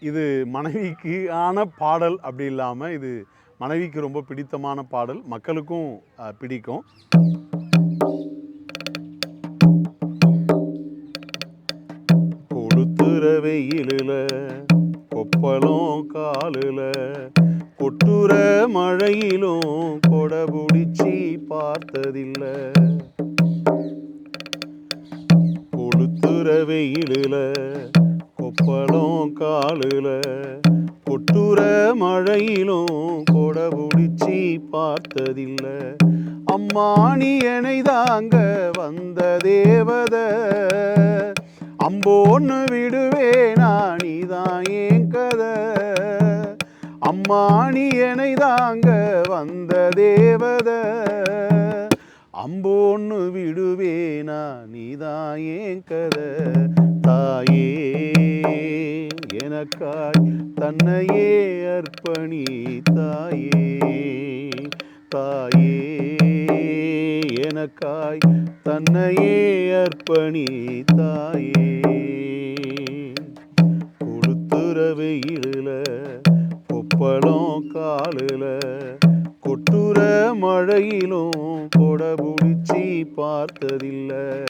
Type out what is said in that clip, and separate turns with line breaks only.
இது மனைவிக்கு ஆன பாடல் அப்படி இல்லாமல் இது மனைவிக்கு ரொம்ப பிடித்தமான பாடல், மக்களுக்கும் பிடிக்கும். கொளுத்துற வெயிலில் கொப்பளம் காலில் கொட்டுற மழையிலும் கொடை பிடிச்சி பார்த்ததில்லை. கொளுத்துற வெயிலில் கொப்பளம் காலில் கொட்டுற மழையிலும் கொடை பிடிச்சி பார்த்ததில்லை. அம்மா நீ என்னை தாங்க வந்த தேவத, அம்போன்னு விடுவேனா நீதான் ஏன் கதை. அம்மா நீ என்னை தாங்க வந்த தேவத, அம்போன்னு விடுவேனா நீதான் ஏன் கதை. தாயே எனக்காய் தன்னையே அர்ப்பணி தாயே, தாயே எனக்காய் தன்னையே அர்ப்பணி தாயே. கொளுத்துற வெயிலில் கொப்பளம் காலில் கொட்டுற மழையிலும் கொடை பிடிச்சி பார்த்ததில்லை.